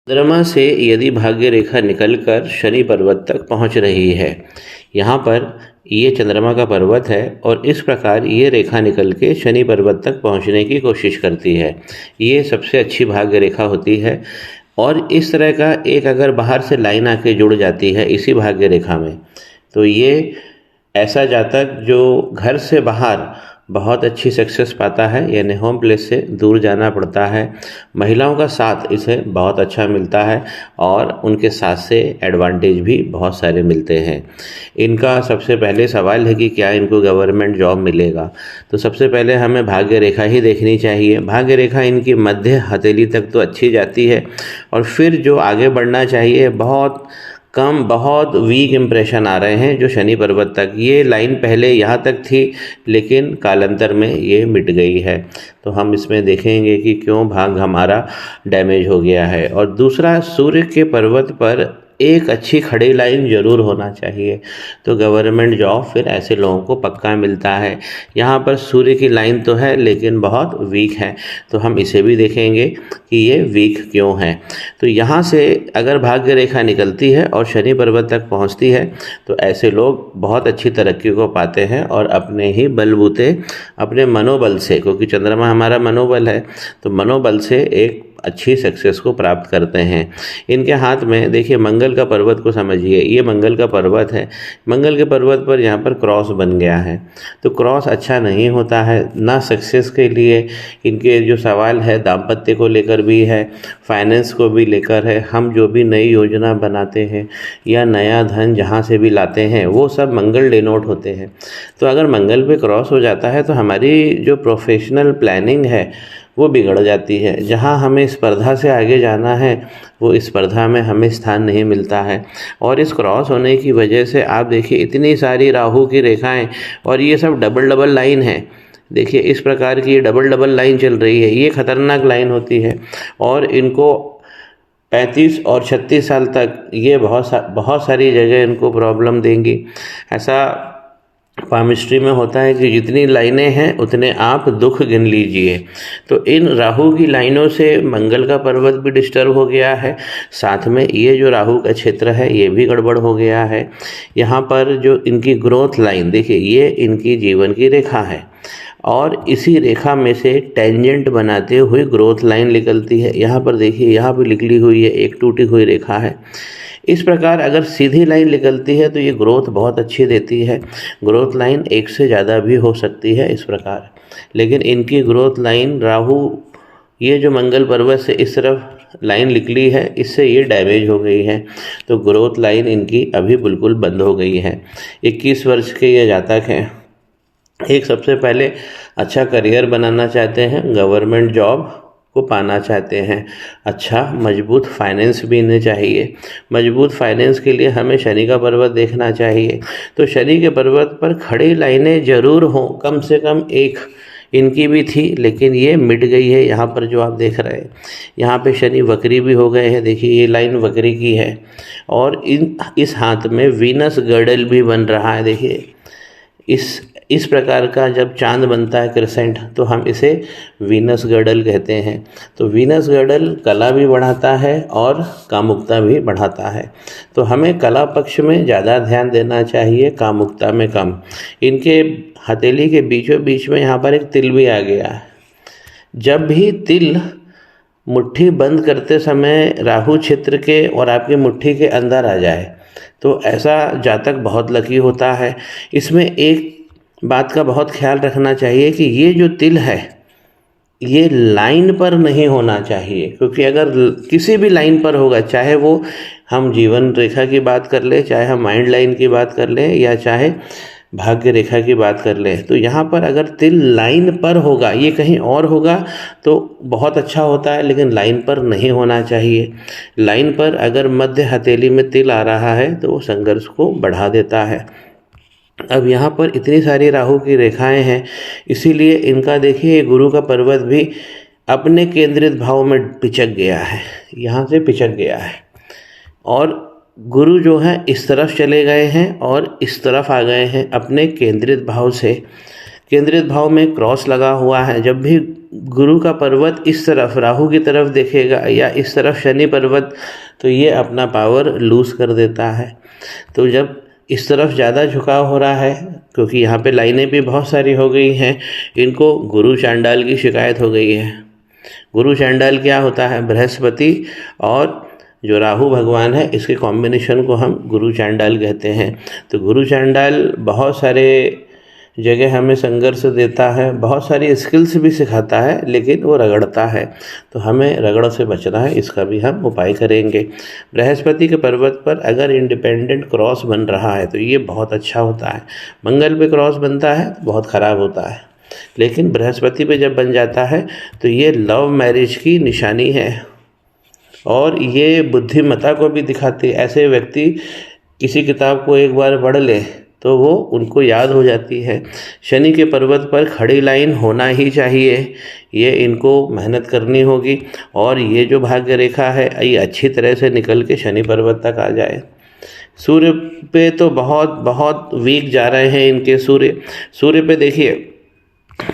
चंद्रमा से यदि भाग्य रेखा निकलकर शनि पर्वत तक पहुंच रही है, यहाँ पर ये चंद्रमा का पर्वत है और इस प्रकार ये रेखा निकल के शनि पर्वत तक पहुंचने की कोशिश करती है। ये सबसे अच्छी भाग्य रेखा होती है और इस तरह का एक अगर बाहर से लाइन आके जुड़ जाती है इसी भाग्य रेखा में, तो ये ऐसा जातक जो घर से बाहर बहुत अच्छी सक्सेस पाता है, यानी होम प्लेस से दूर जाना पड़ता है, महिलाओं का साथ इसे बहुत अच्छा मिलता है और उनके साथ से एडवांटेज भी बहुत सारे मिलते हैं। इनका सबसे पहले सवाल है कि क्या इनको गवर्नमेंट जॉब मिलेगा, तो सबसे पहले हमें भाग्य रेखा ही देखनी चाहिए। भाग्य रेखा इनकी मध्य हथेली तक तो अच्छी जाती है और फिर जो आगे बढ़ना चाहिए बहुत कम, बहुत वीक इम्प्रेशन आ रहे हैं जो शनि पर्वत तक। ये लाइन पहले यहाँ तक थी लेकिन कालांतर में ये मिट गई है, तो हम इसमें देखेंगे कि क्यों भाग हमारा डैमेज हो गया है। और दूसरा, सूर्य के पर्वत पर एक अच्छी खड़ी लाइन जरूर होना चाहिए, तो गवर्नमेंट जॉब फिर ऐसे लोगों को पक्का मिलता है। यहाँ पर सूर्य की लाइन तो है लेकिन बहुत वीक है, तो हम इसे भी देखेंगे कि ये वीक क्यों है। तो यहाँ से अगर भाग्य रेखा निकलती है और शनि पर्वत तक पहुँचती है तो ऐसे लोग बहुत अच्छी तरक्की को पाते हैं और अपने ही बलबूते, अपने मनोबल से, क्योंकि चंद्रमा हमारा मनोबल है, तो मनोबल से एक अच्छी सक्सेस को प्राप्त करते हैं। इनके हाथ में देखिए मंगल का पर्वत को समझिए, ये मंगल का पर्वत है। मंगल के पर्वत पर यहाँ पर क्रॉस बन गया है, तो क्रॉस अच्छा नहीं होता है ना सक्सेस के लिए। इनके जो सवाल है दाम्पत्य को लेकर भी है, फाइनेंस को भी लेकर है। हम जो भी नई योजना बनाते हैं या नया धन जहाँ से भी लाते हैं वो सब मंगल डिनोट होते हैं। तो अगर मंगल पे क्रॉस हो जाता है तो हमारी जो प्रोफेशनल प्लानिंग है वो बिगड़ जाती है। जहाँ हमें स्पर्धा से आगे जाना है वो स्पर्धा में हमें स्थान नहीं मिलता है। और इस क्रॉस होने की वजह से आप देखिए इतनी सारी राहु की रेखाएं, और ये सब डबल डबल लाइन है। देखिए इस प्रकार की डबल डबल लाइन चल रही है, ये खतरनाक लाइन होती है और इनको 35 और 36 साल तक ये बहुत सारी जगह इनको प्रॉब्लम देंगी। ऐसा पामिस्ट्री में होता है कि जितनी लाइनें हैं उतने आप दुख गिन लीजिए। तो इन राहु की लाइनों से मंगल का पर्वत भी डिस्टर्ब हो गया है, साथ में ये जो राहु का क्षेत्र है ये भी गड़बड़ हो गया है। यहाँ पर जो इनकी ग्रोथ लाइन देखिए, ये इनकी जीवन की रेखा है और इसी रेखा में से टेंजेंट बनाते हुए ग्रोथ लाइन निकलती है। यहाँ पर देखिए, यहाँ पर निकली हुई है, एक टूटी हुई रेखा है। इस प्रकार अगर सीधी लाइन निकलती है तो ये ग्रोथ बहुत अच्छी देती है। ग्रोथ लाइन एक से ज़्यादा भी हो सकती है इस प्रकार, लेकिन इनकी ग्रोथ लाइन राहु, ये जो मंगल पर्वत से इस तरफ लाइन निकली है, इससे ये डैमेज हो गई है, तो ग्रोथ लाइन इनकी अभी बिल्कुल बंद हो गई है। 21 वर्ष के ये जातक हैं, एक सबसे पहले अच्छा करियर बनाना चाहते हैं, गवर्नमेंट जॉब को पाना चाहते हैं, अच्छा मजबूत फाइनेंस भी इन्हें चाहिए। मजबूत फाइनेंस के लिए हमें शनि का पर्वत देखना चाहिए। तो शनि के पर्वत पर खड़ी लाइनें जरूर हों, कम से कम एक इनकी भी थी लेकिन ये मिट गई है। यहाँ पर जो आप देख रहे हैं, यहाँ पे शनि वक्री भी हो गए हैं, देखिए ये लाइन वक्री की है और इस हाथ में वीनस गर्डल भी बन रहा है। देखिए इस प्रकार का जब चांद बनता है क्रिसेंट, तो हम इसे वीनस गर्डल कहते हैं। तो वीनस गर्डल कला भी बढ़ाता है और कामुकता भी बढ़ाता है, तो हमें कला पक्ष में ज़्यादा ध्यान देना चाहिए, कामुकता में कम। इनके हथेली के बीचों बीच में यहाँ पर एक तिल भी आ गया है। जब भी तिल मुट्ठी बंद करते समय राहु क्षेत्र के और आपकी मुट्ठी के अंदर आ जाए तो ऐसा जातक बहुत लकी होता है। इसमें एक बात का बहुत ख्याल रखना चाहिए कि ये जो तिल है ये लाइन पर नहीं होना चाहिए, क्योंकि अगर किसी भी लाइन पर होगा, चाहे वो हम जीवन रेखा की बात कर ले, चाहे हम माइंड लाइन की बात कर लें या चाहे भाग्य रेखा की बात कर लें, तो यहाँ पर अगर तिल लाइन पर होगा, ये कहीं और होगा तो बहुत अच्छा होता है लेकिन लाइन पर नहीं होना चाहिए। लाइन पर अगर मध्य हथेली में तिल आ रहा है तो वो संघर्ष को बढ़ा देता है। अब यहाँ पर इतनी सारी राहु की रेखाएं हैं, इसीलिए इनका देखिए गुरु का पर्वत भी अपने केंद्रित भाव में पिचक गया है, यहाँ से पिचक गया है और गुरु जो है इस तरफ चले गए हैं और इस तरफ आ गए हैं अपने केंद्रित भाव से। केंद्रित भाव में क्रॉस लगा हुआ है, जब भी गुरु का पर्वत इस तरफ राहु की तरफ देखेगा या इस तरफ शनि पर्वत, तो ये अपना पावर लूज़ कर देता है। तो जब इस तरफ ज़्यादा झुकाव हो रहा है, क्योंकि यहाँ पे लाइनें भी बहुत सारी हो गई हैं, इनको गुरु चांडाल की शिकायत हो गई है। गुरु चांडाल क्या होता है? बृहस्पति और जो राहु भगवान है, इसके कॉम्बिनेशन को हम गुरु चांडाल कहते हैं। तो गुरु चांडाल बहुत सारे जगह हमें संघर्ष देता है, बहुत सारी स्किल्स भी सिखाता है, लेकिन वो रगड़ता है। तो हमें रगड़ से बचना है, इसका भी हम उपाय करेंगे। बृहस्पति के पर्वत पर अगर इंडिपेंडेंट क्रॉस बन रहा है तो ये बहुत अच्छा होता है। मंगल पे क्रॉस बनता है तो बहुत ख़राब होता है, लेकिन बृहस्पति पे जब बन जाता है तो ये लव मैरिज की निशानी है और ये बुद्धिमत्ता को भी दिखाती है। ऐसे व्यक्ति किसी किताब को एक बार पढ़ ले तो वो उनको याद हो जाती है। शनि के पर्वत पर खड़ी लाइन होना ही चाहिए, ये इनको मेहनत करनी होगी और ये जो भाग्य रेखा है ये अच्छी तरह से निकल के शनि पर्वत तक आ जाए। सूर्य पे तो बहुत बहुत वीक जा रहे हैं इनके सूर्य पे देखिए,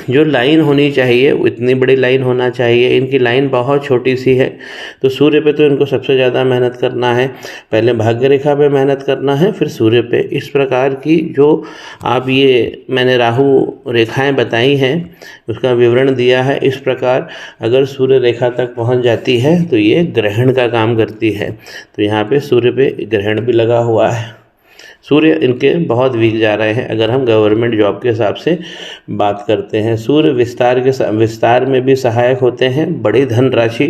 जो लाइन होनी चाहिए वो इतनी बड़ी लाइन होना चाहिए, इनकी लाइन बहुत छोटी सी है। तो सूर्य पे तो इनको सबसे ज़्यादा मेहनत करना है, पहले भाग्य रेखा पे मेहनत करना है, फिर सूर्य पे। इस प्रकार की जो आप ये मैंने राहु रेखाएं बताई हैं उसका विवरण दिया है। इस प्रकार अगर सूर्य रेखा तक पहुंच जाती है तो ये ग्रहण का काम करती है। तो यहाँ पे सूर्य पे ग्रहण भी लगा हुआ है। सूर्य इनके बहुत वीक जा रहे हैं अगर हम गवर्नमेंट जॉब के हिसाब से बात करते हैं। सूर्य विस्तार में भी सहायक होते हैं। बड़ी धनराशि,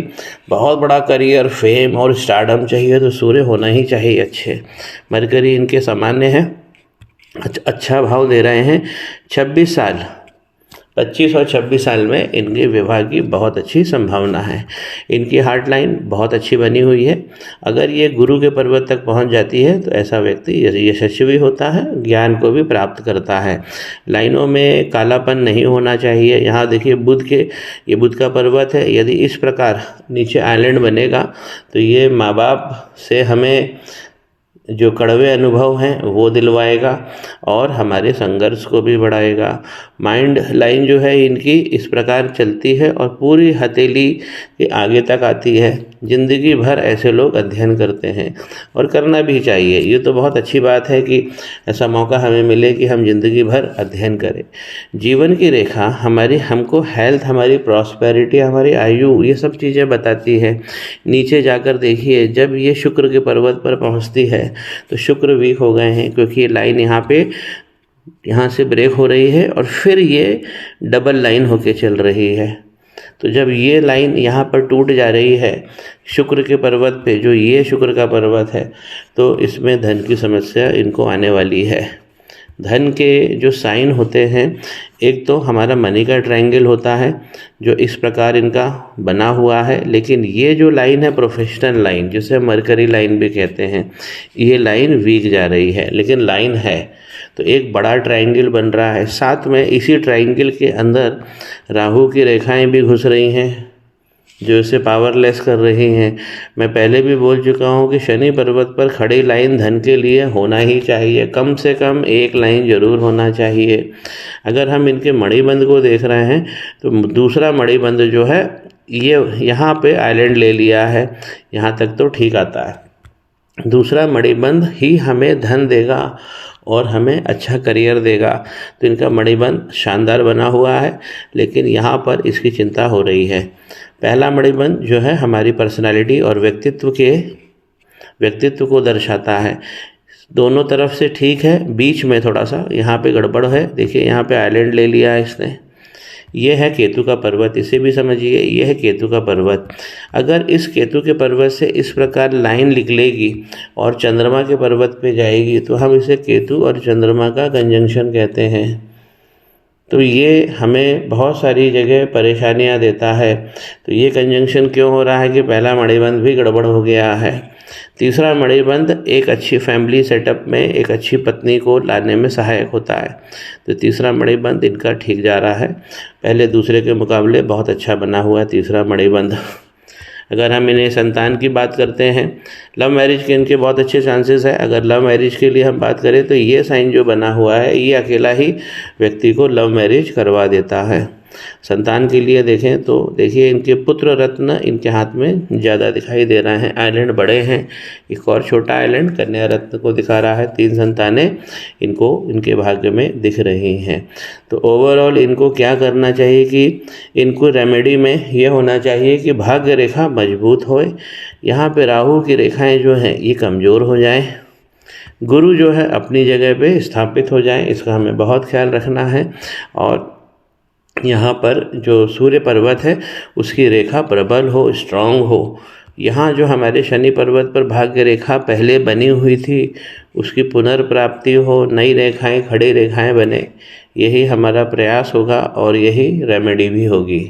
बहुत बड़ा करियर, फेम और स्टारडम चाहिए तो सूर्य होना ही चाहिए अच्छे। मरकरी इनके सामान्य है, अच्छा भाव दे रहे हैं। 26 साल 25 और 26 साल में इनके विवाह की बहुत अच्छी संभावना है। इनकी हार्ट लाइन बहुत अच्छी बनी हुई है। अगर ये गुरु के पर्वत तक पहुंच जाती है तो ऐसा व्यक्ति यशस्वी होता है, ज्ञान को भी प्राप्त करता है। लाइनों में कालापन नहीं होना चाहिए। यहाँ देखिए ये बुध का पर्वत है। यदि इस प्रकार नीचे आइलैंड बनेगा तो ये माँ बाप से हमें जो कड़वे अनुभव हैं वो दिलवाएगा और हमारे संघर्ष को भी बढ़ाएगा। माइंड लाइन जो है इनकी इस प्रकार चलती है और पूरी हथेली के आगे तक आती है। ज़िंदगी भर ऐसे लोग अध्ययन करते हैं और करना भी चाहिए। ये तो बहुत अच्छी बात है कि ऐसा मौका हमें मिले कि हम ज़िंदगी भर अध्ययन करें। जीवन की रेखा हमको हेल्थ, हमारी प्रॉस्पेरिटी, हमारी आयु, ये सब चीज़ें बताती है। नीचे जाकर देखिए, जब ये शुक्र के पर्वत पर पहुँचती है तो शुक्र वीक हो गए हैं, क्योंकि ये लाइन यहाँ से ब्रेक हो रही है और फिर ये डबल लाइन होके चल रही है। तो जब ये लाइन यहाँ पर टूट जा रही है शुक्र के पर्वत पे, जो ये शुक्र का पर्वत है, तो इसमें धन की समस्या इनको आने वाली है। धन के जो साइन होते हैं, एक तो हमारा मनी का ट्रायंगल होता है जो इस प्रकार इनका बना हुआ है, लेकिन ये जो लाइन है प्रोफेशनल लाइन, जिसे मरकरी लाइन भी कहते हैं, ये लाइन वीक जा रही है, लेकिन लाइन है। तो एक बड़ा ट्रायंगल बन रहा है। साथ में इसी ट्रायंगल के अंदर राहु की रेखाएं भी घुस रही हैं जो इसे पावरलेस कर रही हैं। मैं पहले भी बोल चुका हूँ कि शनि पर्वत पर खड़ी लाइन धन के लिए होना ही चाहिए, कम से कम एक लाइन जरूर होना चाहिए। अगर हम इनके मणिबंध को देख रहे हैं तो दूसरा मणिबंध जो है ये यहाँ पे आइलैंड ले लिया है, यहाँ तक तो ठीक आता है। दूसरा मणिबंध ही हमें धन देगा और हमें अच्छा करियर देगा। तो इनका मणिबंध शानदार बना हुआ है, लेकिन यहाँ पर इसकी चिंता हो रही है। पहला मणिबंध जो है हमारी पर्सनालिटी और व्यक्तित्व को दर्शाता है। दोनों तरफ से ठीक है, बीच में थोड़ा सा यहाँ पे गड़बड़ है। देखिए यहाँ पे आइलैंड ले लिया है इसने। ये है केतु का पर्वत, इसे भी समझिए, ये है केतु का पर्वत। अगर इस केतु के पर्वत से इस प्रकार लाइन निकलेगी और चंद्रमा के पर्वत पे जाएगी तो हम इसे केतु और चंद्रमा का कंजंक्शन कहते हैं। तो ये हमें बहुत सारी जगह परेशानियां देता है। तो ये कंजंक्शन क्यों हो रहा है कि पहला मणिबंध भी गड़बड़ हो गया है। तीसरा मणिबंध एक अच्छी फैमिली सेटअप में एक अच्छी पत्नी को लाने में सहायक होता है। तो तीसरा मणिबंध इनका ठीक जा रहा है, पहले दूसरे के मुकाबले बहुत अच्छा बना हुआ है तीसरा मणिबंध। अगर हम इन्हें संतान की बात करते हैं, लव मैरिज के इनके बहुत अच्छे चांसेस है। अगर लव मैरिज के लिए हम बात करें तो ये साइन जो बना हुआ है ये अकेला ही व्यक्ति को लव मैरिज करवा देता है। संतान के लिए देखें तो देखिए इनके पुत्र रत्न इनके हाथ में ज़्यादा दिखाई दे रहे हैं। आइलैंड बड़े हैं। एक और छोटा आइलैंड कन्या रत्न को दिखा रहा है। 3 संतानें इनको इनके भाग्य में दिख रही हैं। तो ओवरऑल इनको क्या करना चाहिए कि इनको रेमेडी में ये होना चाहिए कि भाग्य रेखा मजबूत होए। यहाँ पे राहु की रेखाएं जो हैं ये कमज़ोर हो जाएं। गुरु जो है अपनी जगह पे स्थापित हो जाएं, इसका हमें बहुत ख्याल रखना है। और यहाँ पर जो सूर्य पर्वत है उसकी रेखा प्रबल हो, स्ट्रांग हो। यहाँ जो हमारे शनि पर्वत पर भाग्य रेखा पहले बनी हुई थी उसकी पुनर्प्राप्ति हो, नई रेखाएं, खड़ी रेखाएं बने, यही हमारा प्रयास होगा और यही रेमेडी भी होगी।